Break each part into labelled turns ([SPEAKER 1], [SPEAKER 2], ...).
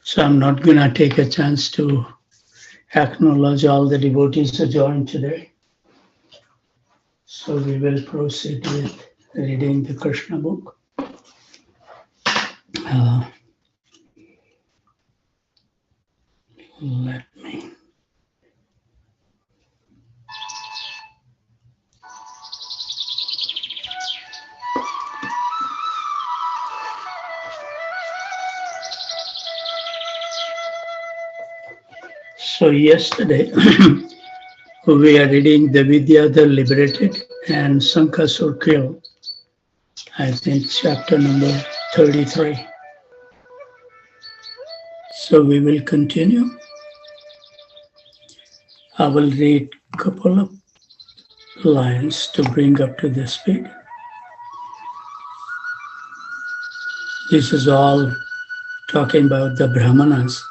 [SPEAKER 1] So I'm not going to take a chance to acknowledge all the devotees who joined today. So we will proceed with reading the Krishna book. Uh, let me. So yesterday we are reading the Vidyadhar Liberated and Sankasur Killed. I think chapter number 33. So we will continue. I will read a couple of lines to bring up to the speed. This is all talking about the Brahmanas,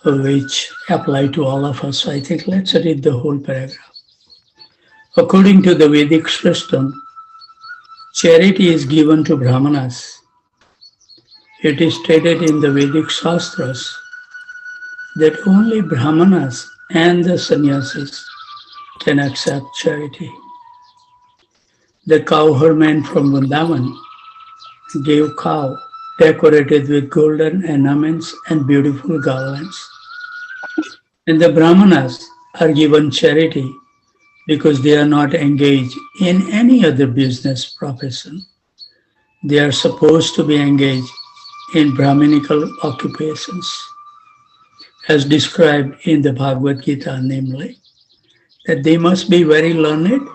[SPEAKER 1] which apply to all of us. I think let's read the whole paragraph. According to the Vedic system, charity is given to Brahmanas. It is stated in the Vedic Shastras that only Brahmanas and the sannyasis can accept charity. The cowherdman from Vrindavan gave cow decorated with golden ornaments and beautiful garlands. And the Brahmanas are given charity because they are not engaged in any other business profession. They are supposed to be engaged in Brahminical occupations, as described in the Bhagavad Gita, namely, that they must be very learned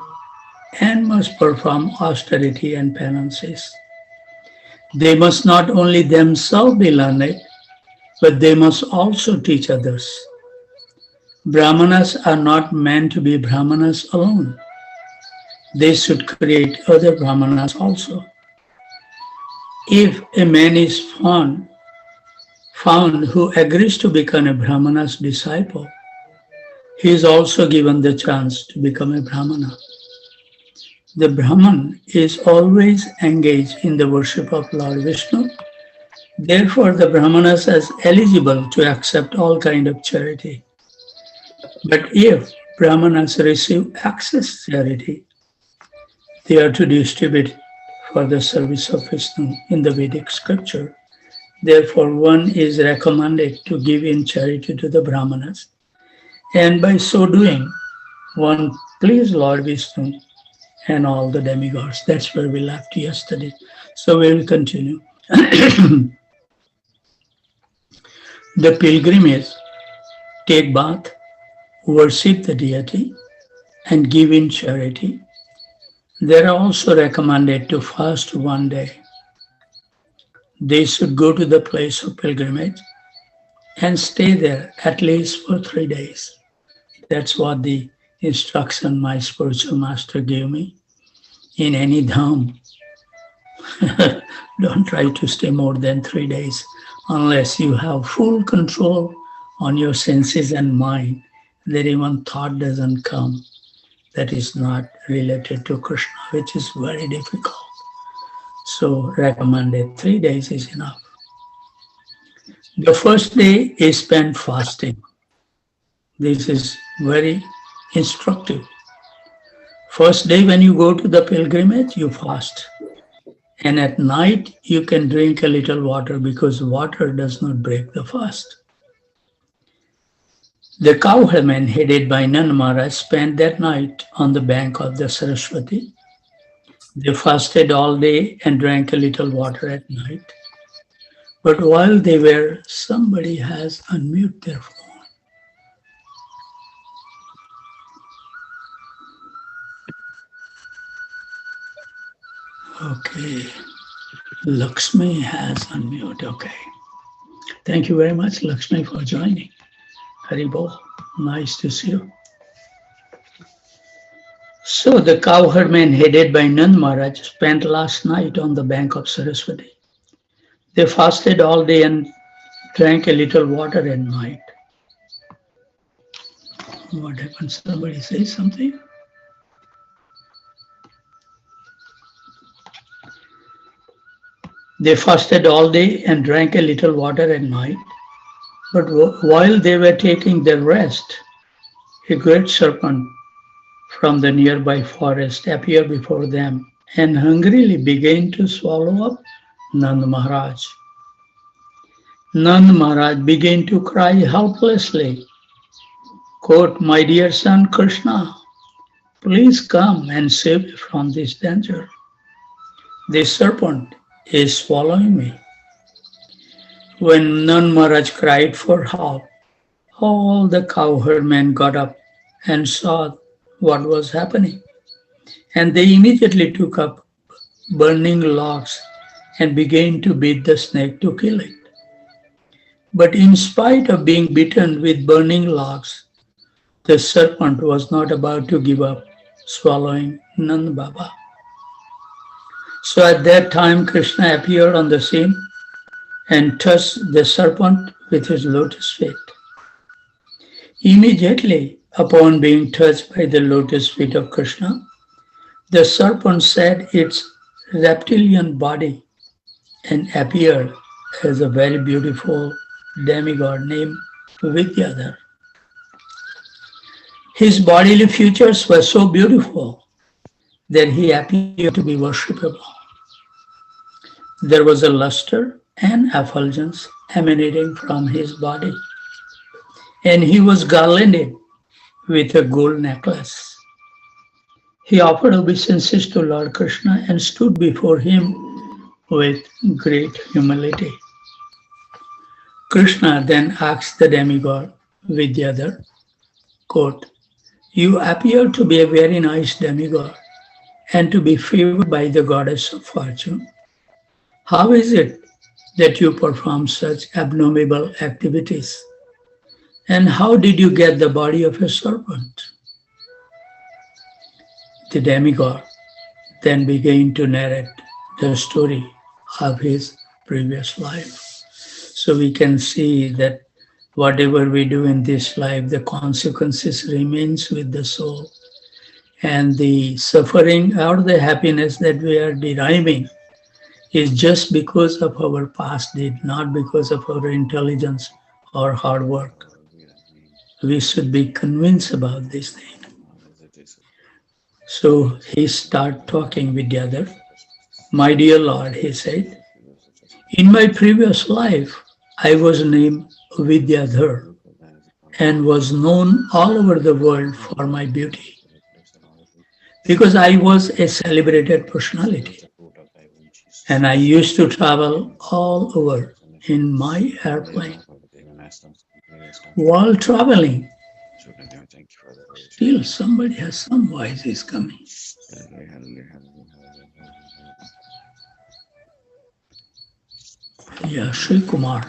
[SPEAKER 1] and must perform austerity and penances. They must not only themselves be learned, but they must also teach others. Brahmanas are not meant to be Brahmanas alone. They should create other Brahmanas also. If a man is found who agrees to become a Brahmana's disciple, he is also given the chance to become a Brahmana. The Brahman is always engaged in the worship of Lord Vishnu. Therefore, the Brahmanas are eligible to accept all kind of charity. But if Brahmanas receive excess charity, they are to distribute for the service of Vishnu in the Vedic scripture. Therefore, one is recommended to give in charity to the Brahmanas. And by so doing, one please Lord Vishnu and all the demigods. That's where we left yesterday. So we will continue. The pilgrimage take bath, worship the deity, and give in charity. They are also recommended to fast one day. They should go to the place of pilgrimage and stay there at least for 3 days. That's what the instruction my spiritual master gave me. In any dham, don't try to stay more than 3 days unless you have full control on your senses and mind, that even thought doesn't come that is not related to Krishna, which is very difficult. So recommended 3 days is enough. The first day is spent fasting. This is very instructive. First day when you go to the pilgrimage, you fast. And at night, you can drink a little water because water does not break the fast. The cowherdsmen headed by Nand Maharaj spent that night on the bank of the Saraswati. They fasted all day and drank a little water at night. But while they were, somebody has unmuted their phone. Okay, Lakshmi has unmuted. Okay. Thank you very much, Lakshmi, for joining. Haribol, nice to see you. So the cowherdmen headed by Nand Maharaj spent last night on the bank of Saraswati. They fasted all day and drank a little water at night. What happened? Somebody say something? They fasted all day and drank a little water at night. But while they were taking their rest, a great serpent from the nearby forest appeared before them and hungrily began to swallow up Nand Maharaj. Nand Maharaj began to cry helplessly, quote, "My dear son Krishna, please come and save me from this danger. This serpent is swallowing me." When Nand Maharaj cried for help, all the cowherdmen got up and saw what was happening. And they immediately took up burning logs and began to beat the snake to kill it. But in spite of being beaten with burning logs, the serpent was not about to give up swallowing Nand Baba. So at that time, Krishna appeared on the scene and touched the serpent with his lotus feet. Immediately upon being touched by the lotus feet of Krishna, the serpent shed its reptilian body and appeared as a very beautiful demigod named Vidyadhar. His bodily features were so beautiful that he appeared to be worshipable. There was a luster and effulgence emanating from his body, and he was garlanded with a gold necklace. He offered obeisances to Lord Krishna and stood before him with great humility. Krishna then asked the demigod Vidyadhar, quote, "You appear to be a very nice demigod and to be favored by the goddess of fortune. How is it that you perform such abominable activities? And how did you get the body of a serpent?" The demigod then began to narrate the story of his previous life. So we can see that whatever we do in this life, the consequences remains with the soul. And the suffering or the happiness that we are deriving is just because of our past deed, not because of our intelligence or hard work. We should be convinced about this thing. So he started talking with the other. "My dear Lord," he said, "in my previous life, I was named Vidyadhar and was known all over the world for my beauty because I was a celebrated personality. And I used to travel all over in my airplane. While traveling, still somebody has some voices coming. Yeah, Sri Kumar.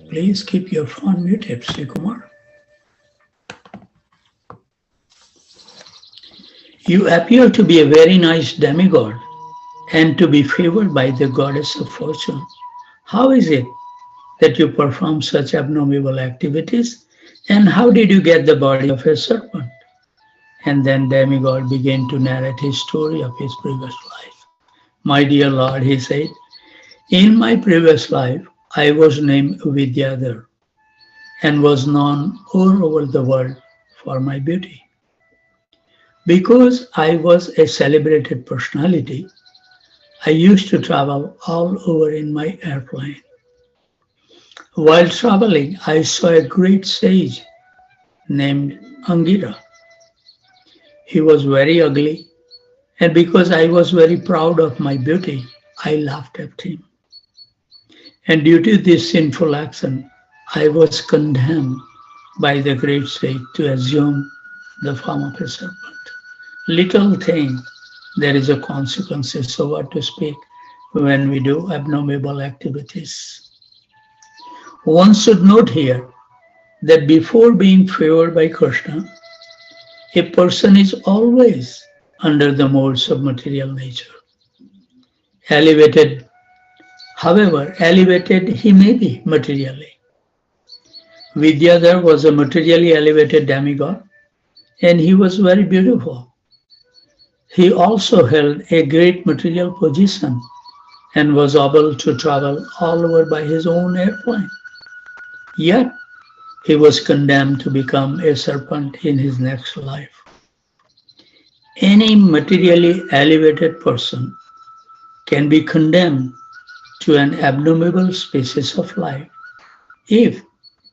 [SPEAKER 1] Please keep your phone muted, Sri Kumar. "You appear to be a very nice demigod and to be favored by the goddess of fortune. How is it that you perform such abnormal activities? And how did you get the body of a serpent?" And then demigod began to narrate his story of his previous life. "My dear Lord," he said, "in my previous life, I was named Vidyadhar and was known all over the world for my beauty. Because I was a celebrated personality, I used to travel all over in my airplane. While traveling, I saw a great sage named Angira. He was very ugly, and because I was very proud of my beauty, I laughed at him. And due to this sinful action, I was condemned by the great sage to assume the form of a serpent. Little thing, there is a consequences, so what to speak when we do abnormal activities. One should note here that before being favored by Krishna, a person is always under the molds of material nature. Elevated, however, elevated he may be materially. Vidyadhar was a materially elevated demigod, and he was very beautiful. He also held a great material position and was able to travel all over by his own airplane. Yet he was condemned to become a serpent in his next life. Any materially elevated person can be condemned to an abnormal species of life if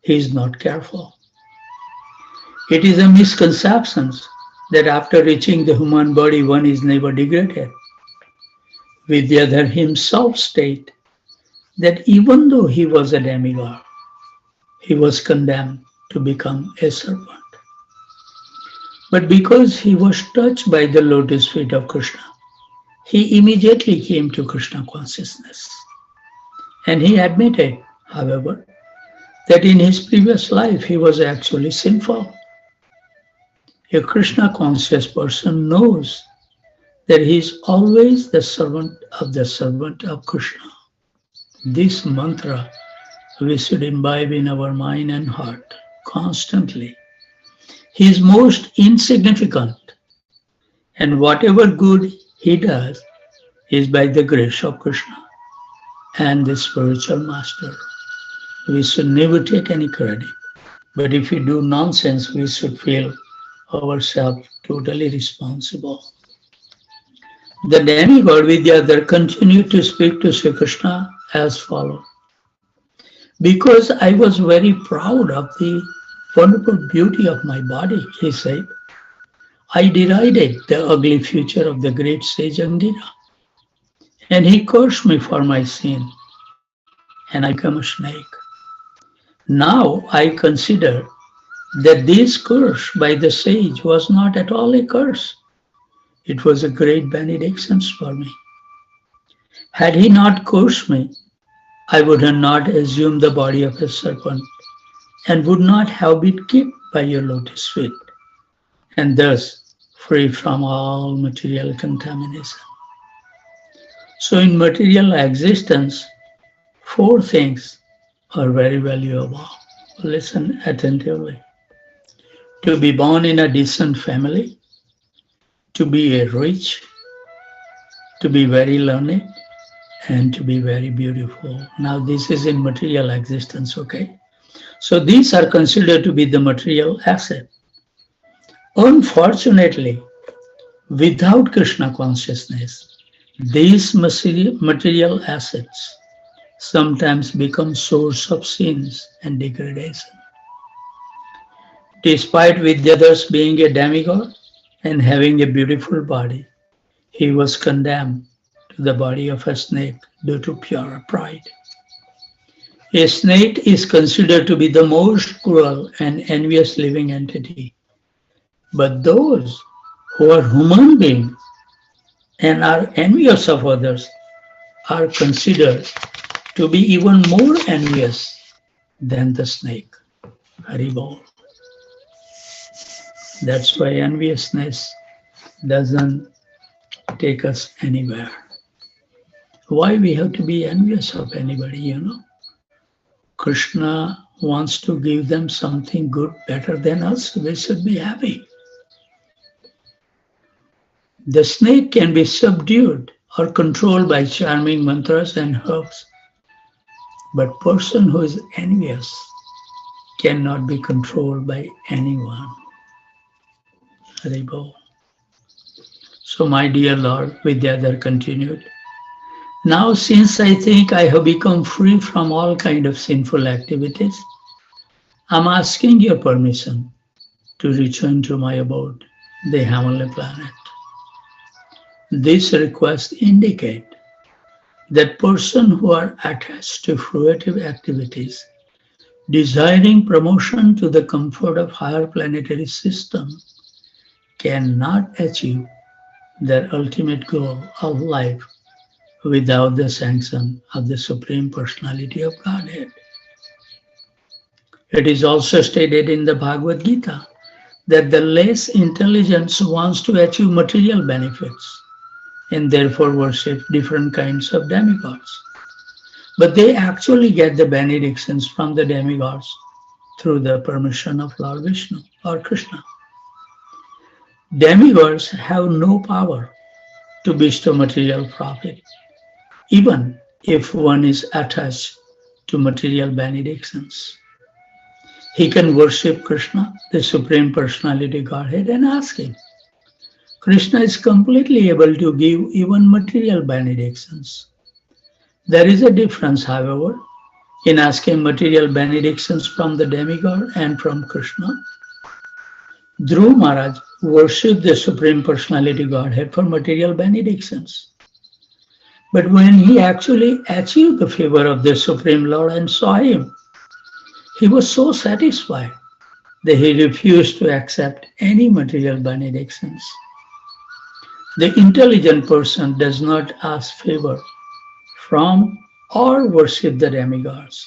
[SPEAKER 1] he is not careful. It is a misconception that after reaching the human body one is never degraded. Vidyadhar himself stated that even though he was a demigod, he was condemned to become a serpent. But because he was touched by the lotus feet of Krishna, he immediately came to Krishna consciousness. And he admitted, however, that in his previous life he was actually sinful. A Krishna conscious person knows that he is always the servant of Krishna. This mantra we should imbibe in our mind and heart constantly. He is most insignificant, and whatever good he does is by the grace of Krishna and the spiritual master. We should never take any credit, but if we do nonsense, we should feel ourselves totally responsible. The demigod Vidyadhar continued to speak to Sri Krishna as follows. Because I was very proud of the wonderful beauty of my body, he said, I derided the ugly future of the great sage Angira, and he cursed me for my sin, and I became a snake. Now I consider that this curse by the sage was not at all a curse. It was a great benediction for me. Had he not cursed me, I would have not assumed the body of a serpent and would not have been kept by your lotus feet, and thus free from all material contamination. So in material existence, four things are very valuable. Listen attentively. To be born in a decent family, to be a rich, to be very learned, and to be very beautiful. Now this is in material existence, okay? So these are considered to be the material asset. Unfortunately, without Krishna consciousness, these material assets sometimes become source of sins and degradation. Despite Vidyadhar being a demigod and having a beautiful body, he was condemned to the body of a snake due to pure pride. A snake is considered to be the most cruel and envious living entity. But those who are human beings and are envious of others are considered to be even more envious than the snake. Haribol. That's why enviousness doesn't take us anywhere. Why we have to be envious of anybody, you know? Krishna wants to give them something good better than us. We should be happy. The snake can be subdued or controlled by charming mantras and herbs. But person who is envious cannot be controlled by anyone. Haribol. So my dear Lord, Vidyadhar continued, now since I think I have become free from all kind of sinful activities, I'm asking your permission to return to my abode, the heavenly planet. This request indicates that persons who are attached to fruitive activities, desiring promotion to the comfort of higher planetary system, cannot achieve their ultimate goal of life without the sanction of the Supreme Personality of Godhead. It is also stated in the Bhagavad Gita that the less intelligent wants to achieve material benefits and therefore worship different kinds of demigods. But they actually get the benedictions from the demigods through the permission of Lord Vishnu or Krishna. Demigods have no power to bestow material profit, even if one is attached to material benedictions. He can worship Krishna, the Supreme Personality Godhead, and ask him. Krishna is completely able to give even material benedictions. There is a difference, however, in asking material benedictions from the demigod and from Krishna. Dhruv Maharaj worshipped the Supreme Personality Godhead for material benedictions. But when he actually achieved the favor of the Supreme Lord and saw him, he was so satisfied that he refused to accept any material benedictions. The intelligent person does not ask favor from or worship the demigods.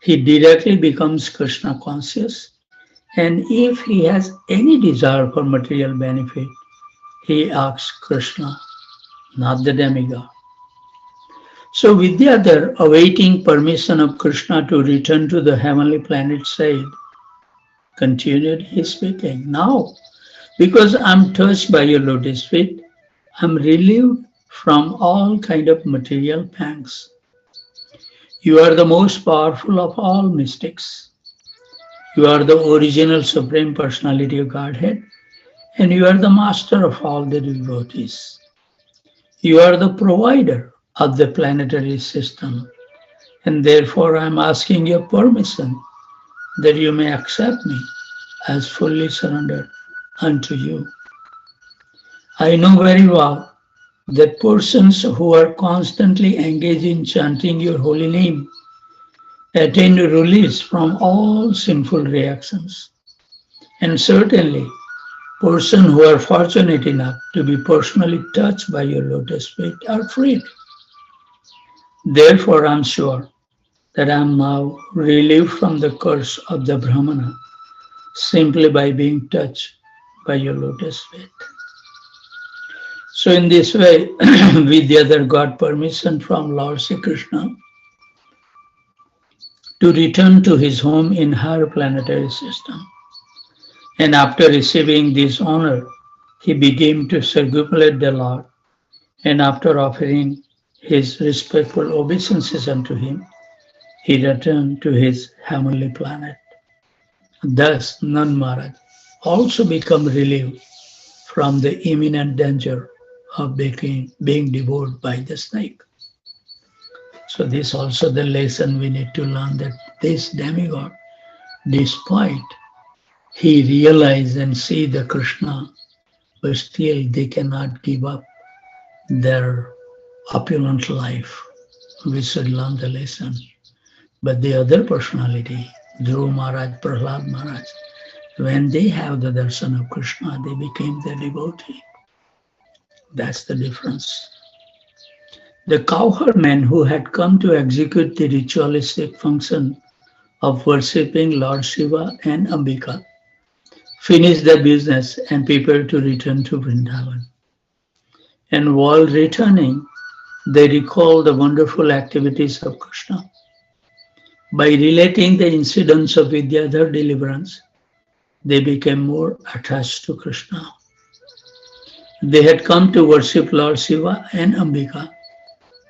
[SPEAKER 1] He directly becomes Krishna conscious, and if he has any desire for material benefit, he asks Krishna, not the demigod. So Vidyadhar, awaiting permission of Krishna to return to the heavenly planet, said, continued his speaking, now, because I'm touched by your lotus feet, I'm relieved from all kind of material pangs. You are the most powerful of all mystics. You are the original Supreme Personality of Godhead, and you are the master of all the devotees. You are the provider of the planetary system, and therefore I am asking your permission that you may accept me as fully surrendered unto you. I know very well that persons who are constantly engaged in chanting your holy name attain release from all sinful reactions. And certainly, persons who are fortunate enough to be personally touched by your lotus feet are freed. Therefore, I am sure that I am now relieved from the curse of the Brahmana simply by being touched by your lotus feet. So in this way, Vidyadhar got permission from Lord Sri Krishna to return to his home in higher planetary system. And after receiving this honor, he began to circumambulate the Lord. And after offering his respectful obeisances unto him, he returned to his heavenly planet. Thus, Nand Maharaj also became relieved from the imminent danger of being devoured by the snake. So this also the lesson we need to learn, that this demigod, despite he realize and see the Krishna, but still they cannot give up their opulent life. We should learn the lesson. But the other personality, Dhruv Maharaj, Prahlad Maharaj, when they have the darshan of Krishna, they became the devotee. That's the difference. The cowherd men who had come to execute the ritualistic function of worshipping Lord Shiva and Ambika finished their business and prepared to return to Vrindavan. And while returning, they recalled the wonderful activities of Krishna. By relating the incidents of Vidyadhar deliverance, they became more attached to Krishna. They had come to worship Lord Shiva and Ambika,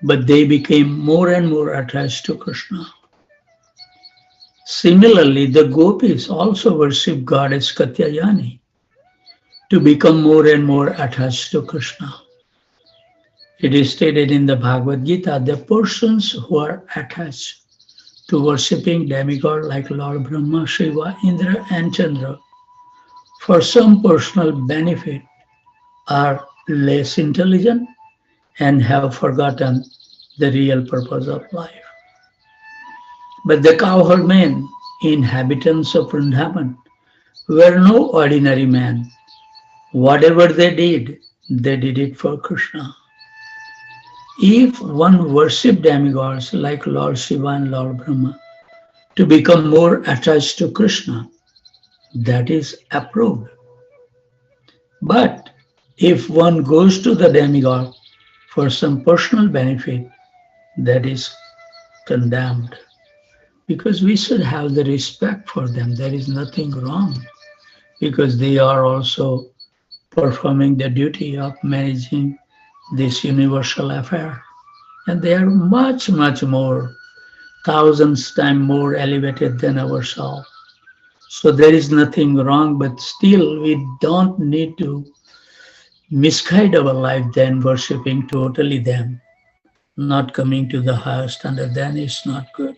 [SPEAKER 1] but they became more and more attached to Krishna. Similarly, the gopis also worship goddess Katyayani to become more and more attached to Krishna. It is stated in the Bhagavad Gita that persons who are attached to worshipping demigod like Lord Brahma, Shiva, Indra, and Chandra for some personal benefit are less intelligent and have forgotten the real purpose of life. But the cowherd men, inhabitants of Vrindavan, were no ordinary men. Whatever they did it for Krishna. If one worshipped demigods like Lord Shiva and Lord Brahma to become more attached to Krishna, that is approved. But if one goes to the demigod for some personal benefit, that is condemned. Because we should have the respect for them. There is nothing wrong, because they are also performing the duty of managing this universal affair. And they are much, much more, thousands times more elevated than ourselves. So there is nothing wrong, but still we don't need to misguide our life then worshipping totally them, not coming to the higher standard, then it's not good.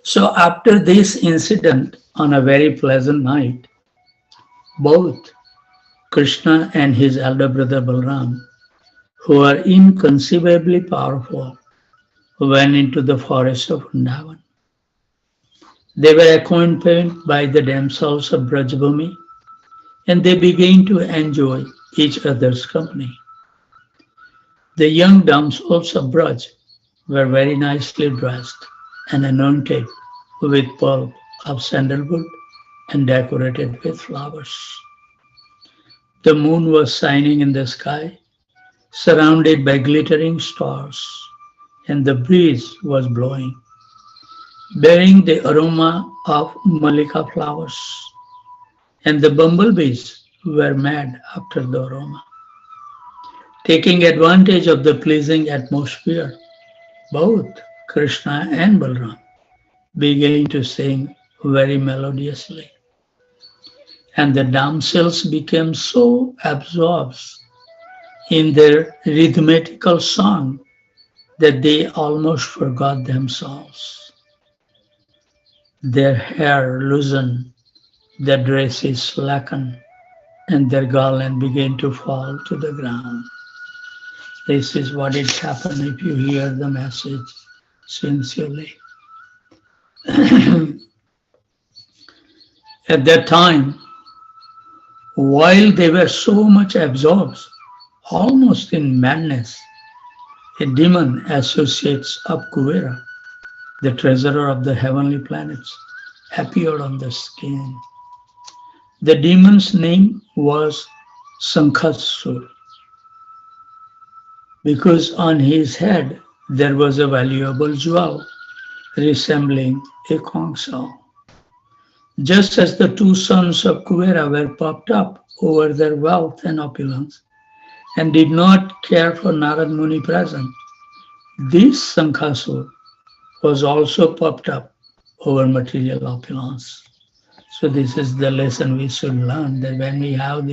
[SPEAKER 1] So after this incident on a very pleasant night, both Krishna and his elder brother Balram, who are inconceivably powerful, went into the forest of Vrindavan. They were accompanied by the damsels of Brajbhumi, and they began to enjoy each other's company. The young damsels of Braj were very nicely dressed and anointed with pulp of sandalwood and decorated with flowers. The moon was shining in the sky, surrounded by glittering stars, and the breeze was blowing, bearing the aroma of malika flowers, and the bumblebees were mad after the aroma. Taking advantage of the pleasing atmosphere, both Krishna and Balram began to sing very melodiously, and the damsels became so absorbed in their rhythmical song that they almost forgot themselves. Their hair loosened, their dresses slackened, and their garland began to fall to the ground. This is what it happened if you hear the message sincerely. At that time, while they were so much absorbed, almost in madness, a demon associates of Kuvera, the treasurer of the heavenly planets, appeared on the scene. The demon's name was Sankhasur, because on his head there was a valuable jewel resembling a conch shell. Just as the two sons of Kuvera were puffed up over their wealth and opulence and did not care for Narad Muni present, this Sankhasur was also puffed up over material opulence. So this is the lesson we should learn, that when we have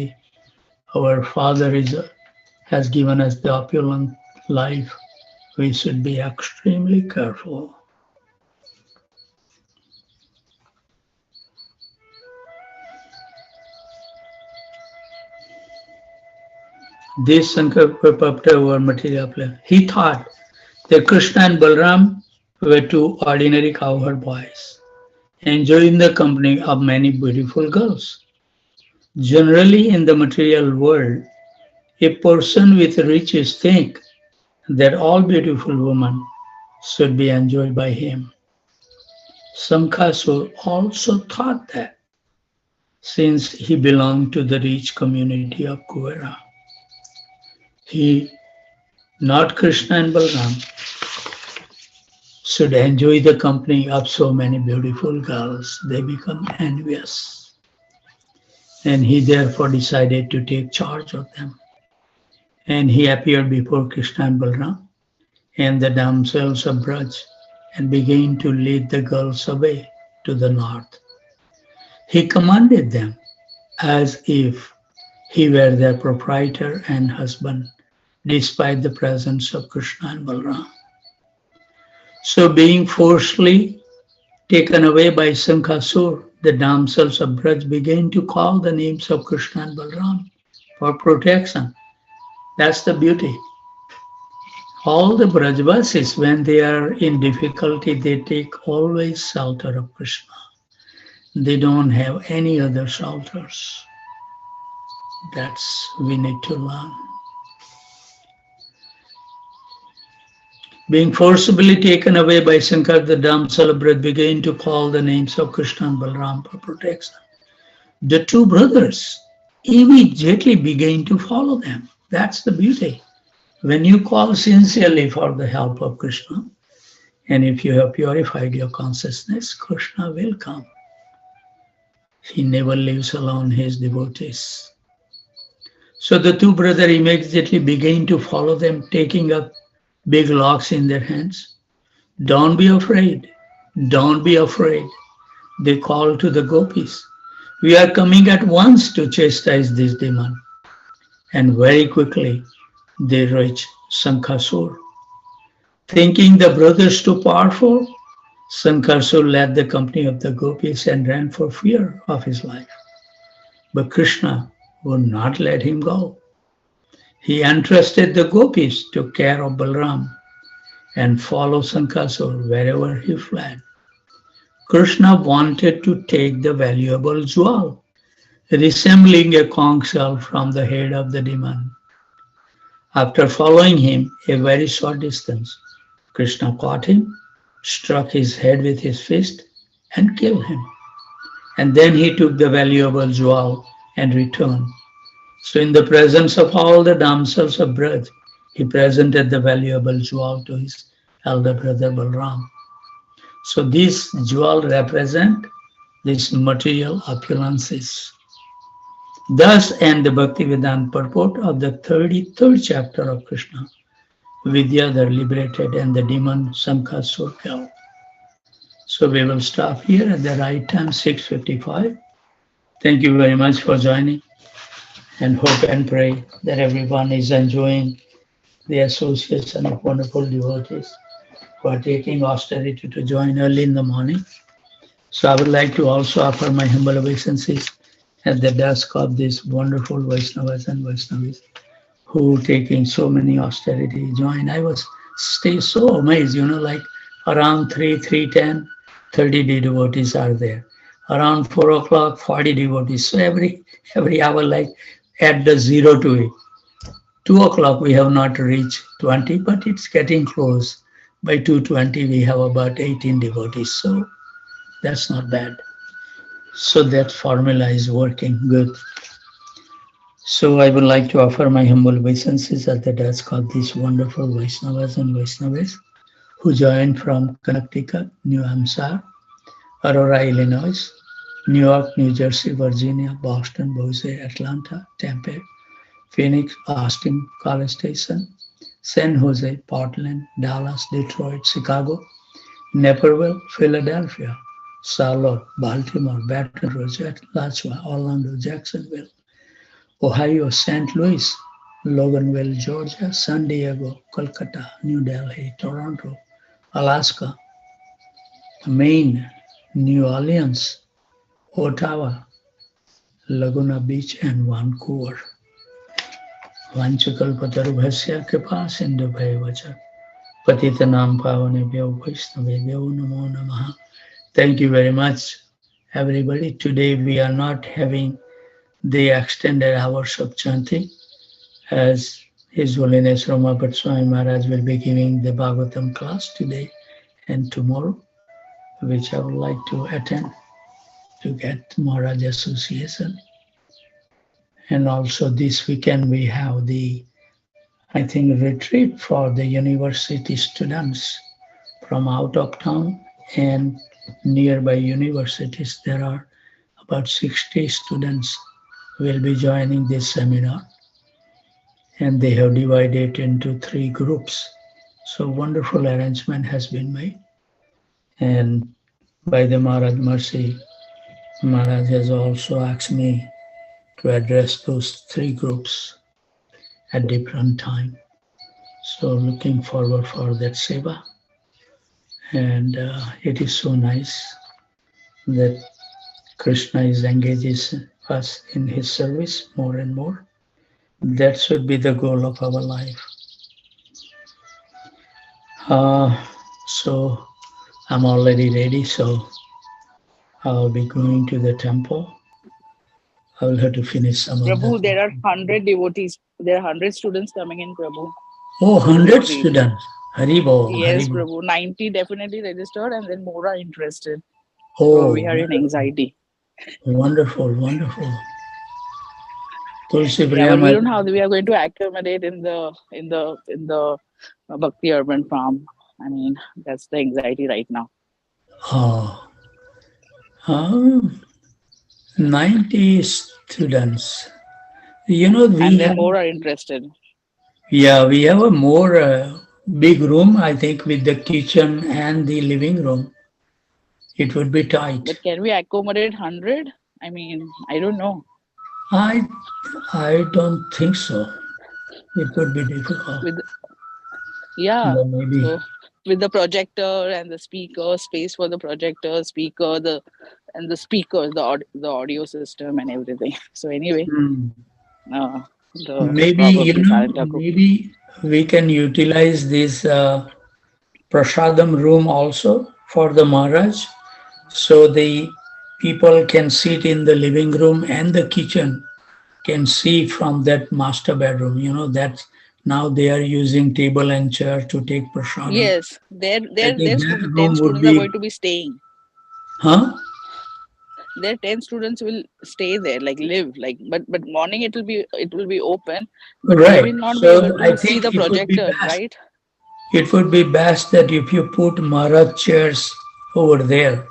[SPEAKER 1] our Father has given us the opulent life, we should be extremely careful. This Sankapapta over material plane. He thought that Krishna and Balram were two ordinary cowherd boys, enjoying the company of many beautiful girls. Generally, in the material world, a person with riches think that all beautiful women should be enjoyed by him. Sankasur also thought that, since he belonged to the rich community of Kuvera. He, not Krishna and Balram, should enjoy the company of so many beautiful girls. They become envious. And he therefore decided to take charge of them. And he appeared before Krishna and Balram and the damsels of Braj and began to lead the girls away to the north. He commanded them as if he were their proprietor and husband, despite the presence of Krishna and Balram. So being forcefully taken away by Sankasur, the damsels of Braj began to call the names of Krishna and Balram for protection. That's the beauty. All the Brajvasis, when they are in difficulty, they take always shelter of Krishna. They don't have any other shelters. That's we need to learn. Being forcibly taken away by Shankar, the damsel of Braj began to call the names of Krishna and Balram for protection. The two brothers immediately began to follow them. That's the beauty. When you call sincerely for the help of Krishna, and if you have purified your consciousness, Krishna will come. He never leaves alone his devotees. So the two brothers immediately began to follow them, taking up big locks in their hands. Don't be afraid. Don't be afraid. They called to the gopis. We are coming at once to chastise this demon. And very quickly they reached Sankasur. Thinking the brothers too powerful, Sankasur led the company of the gopis and ran for fear of his life. But Krishna would not let him go. He entrusted the gopis to care of Balram and follow Sankasur wherever he fled. Krishna wanted to take the valuable jewel, resembling a conch shell from the head of the demon. After following him a very short distance, Krishna caught him, struck his head with his fist, and killed him. And then he took the valuable jewel and returned. So, in the presence of all the damsels of Braj, he presented the valuable jewel to his elder brother Balram. So, these jewel represent these material opulences. Thus end the Bhaktivedanta purport of the 33rd chapter of Krishna. Vidyadhar liberated and the demon Sankasur killed. So we will stop here at the right time, 6:55. Thank you very much for joining and hope and pray that everyone is enjoying the association of wonderful devotees who are taking austerity to join early in the morning. So I would like to also offer my humble obeisances at the desk of these wonderful Vaishnavas and Vaishnavis who taking so many austerity join. I was stay so amazed, like around 3, 3:10, 30 devotees are there. Around 4 o'clock, 40 devotees. So every hour, like add the zero to it. 2 o'clock we have not reached 20, but it's getting close. By 2:20 we have about 18 devotees. So that's not bad. So that formula is working good. So I would like to offer my humble obeisances at the desk of these wonderful Vaishnavas and Vaishnavis who joined from Connecticut, New Hampshire, Aurora, Illinois, New York, New Jersey, Virginia, Boston, Boise, Atlanta, Tampa, Phoenix, Austin, College Station, San Jose, Portland, Dallas, Detroit, Chicago, Naperville, Philadelphia, Charlotte, Baltimore, Baton Rouge, Atlanta, Orlando, Jacksonville, Ohio, St. Louis, Loganville, Georgia, San Diego, Kolkata, New Delhi, Toronto, Alaska, Maine, New Orleans, Ottawa, Laguna Beach, and Vancouver. Vanchakalpatarubhasya kripa sindhubhaivacha patitanam pavanebhyo vaishnavebhyo namo namaha. Thank you very much, everybody. Today we are not having the extended hours of chanting as His Holiness Ramapat Swami Maharaj will be giving the Bhagavatam class today and tomorrow, which I would like to attend to get Maharaj association. And also this weekend we have the, I think, retreat for the university students from out of town and nearby universities. There are about 60 students will be joining this seminar, and they have divided into 3 groups. So wonderful arrangement has been made, and by the Maharaj mercy, Maharaj has also asked me to address those 3 groups at different time. So looking forward for that seva, and it is so nice that Krishna is engages us in his service more and more. That should be the goal of our life. So I'm already ready, so I'll be going to the temple. I will have to finish some of
[SPEAKER 2] Prabhu,
[SPEAKER 1] that.
[SPEAKER 2] there are 100 devotees. There are 100 students coming in, Prabhu.
[SPEAKER 1] Oh, 100 students. Haribol.
[SPEAKER 2] Yes,
[SPEAKER 1] Haribol.
[SPEAKER 2] Prabhu. 90 definitely registered and then more are interested.
[SPEAKER 1] Oh,
[SPEAKER 2] So we are in anxiety.
[SPEAKER 1] wonderful, wonderful. Tulsi
[SPEAKER 2] Yeah, but we
[SPEAKER 1] Priya,
[SPEAKER 2] don't know how we are going to accommodate in the Bhakti Urban Farm. I mean, that's the anxiety right now.
[SPEAKER 1] oh, 90 students.
[SPEAKER 2] And
[SPEAKER 1] We
[SPEAKER 2] then
[SPEAKER 1] have,
[SPEAKER 2] more are interested.
[SPEAKER 1] yeah, we have a more big room, I think, with the kitchen and the living room, it would be tight.
[SPEAKER 2] But can we accommodate 100? I mean, I don't know.
[SPEAKER 1] I I don't think so. It would be difficult.
[SPEAKER 2] With Yeah,
[SPEAKER 1] But maybe
[SPEAKER 2] so with the projector and the speaker, space for the projector, speaker, the speakers, the audio system and everything. So anyway,
[SPEAKER 1] hmm,
[SPEAKER 2] uh, the
[SPEAKER 1] maybe
[SPEAKER 2] probably silent group.
[SPEAKER 1] maybe we can utilize this prasadam room also for the Maharaj, so the people can sit in the living room and the kitchen can see from that master bedroom. That now they are using table and chair to take prasadam.
[SPEAKER 2] Yes,
[SPEAKER 1] I think that
[SPEAKER 2] ten
[SPEAKER 1] room would
[SPEAKER 2] students are
[SPEAKER 1] be,
[SPEAKER 2] going to be staying.
[SPEAKER 1] huh?
[SPEAKER 2] Their 10 students will stay there, like live, like but morning it will be open, but they
[SPEAKER 1] Right.
[SPEAKER 2] will not be able
[SPEAKER 1] So I
[SPEAKER 2] to see
[SPEAKER 1] think
[SPEAKER 2] the projector, right?
[SPEAKER 1] it would be best that if you put Maharaj chairs over there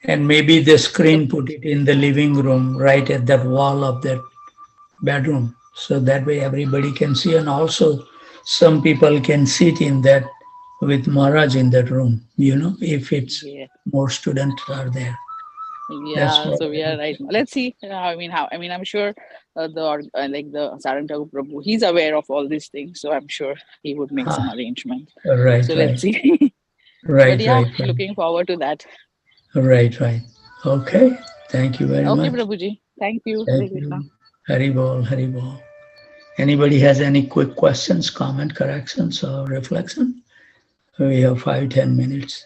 [SPEAKER 1] and maybe the
[SPEAKER 2] So
[SPEAKER 1] screen put it in the living room right at that wall of that bedroom. So that way everybody can see, and also some people can sit in that with Maharaj in that room, if it's
[SPEAKER 2] yeah,
[SPEAKER 1] more students are there. That's
[SPEAKER 2] yeah,
[SPEAKER 1] what
[SPEAKER 2] so
[SPEAKER 1] I
[SPEAKER 2] we are
[SPEAKER 1] would
[SPEAKER 2] right now.
[SPEAKER 1] say.
[SPEAKER 2] Let's see how, I mean, I'm sure like the Sarantagu Prabhu, he's aware of all these things, so I'm sure he would make some
[SPEAKER 1] Ah,
[SPEAKER 2] arrangement.
[SPEAKER 1] right,
[SPEAKER 2] So
[SPEAKER 1] right,
[SPEAKER 2] let's see. But
[SPEAKER 1] right,
[SPEAKER 2] yeah,
[SPEAKER 1] right, right,
[SPEAKER 2] looking forward to that.
[SPEAKER 1] right, right. Okay. Thank you very
[SPEAKER 2] Okay,
[SPEAKER 1] much.
[SPEAKER 2] Prabhuji, thank you. Hare
[SPEAKER 1] Thank
[SPEAKER 2] Krishna.
[SPEAKER 1] you. Hari bol, Hari bol. Anybody has any quick questions, comment, corrections, or reflection? We have 5-10 minutes.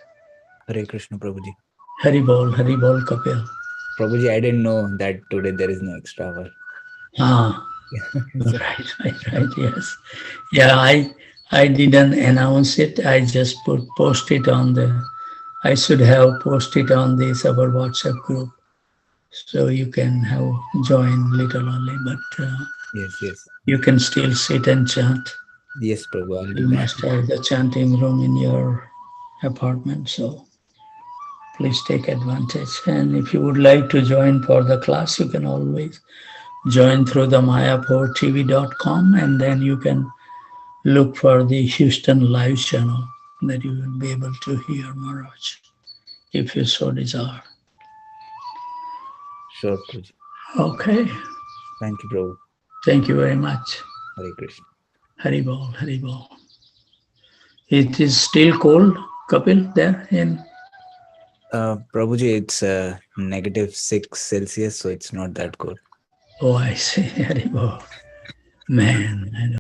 [SPEAKER 3] Hare Krishna, Prabhuji.
[SPEAKER 1] Hari bol, Kapil.
[SPEAKER 3] Prabhuji, I didn't know that today there is no extra hour.
[SPEAKER 1] Ah,
[SPEAKER 3] So,
[SPEAKER 1] right, yes. Yeah, I didn't announce it. I just post it on the. I should have posted on this our WhatsApp group, so you can have join little early, but
[SPEAKER 3] yes, yes.
[SPEAKER 1] you can still sit and chant.
[SPEAKER 3] Yes, Prabhu, I'll do
[SPEAKER 1] You
[SPEAKER 3] that.
[SPEAKER 1] must have the chanting room in your apartment, so please take advantage. And if you would like to join for the class, you can always join through the mayaportv.com, and then you can look for the Houston Live channel that you will be able to hear Maharaj if you so desire.
[SPEAKER 3] Sure, Prabhuji.
[SPEAKER 1] Okay,
[SPEAKER 3] Thank you, Prabhu.
[SPEAKER 1] thank you very much.
[SPEAKER 3] Hare Krishna.
[SPEAKER 1] Haribol, Haribol. It is still cold, Kapil, there in.
[SPEAKER 3] Prabhuji, it's -6 Celsius, so it's not that cold.
[SPEAKER 1] Oh, I see. Haribol. Man, I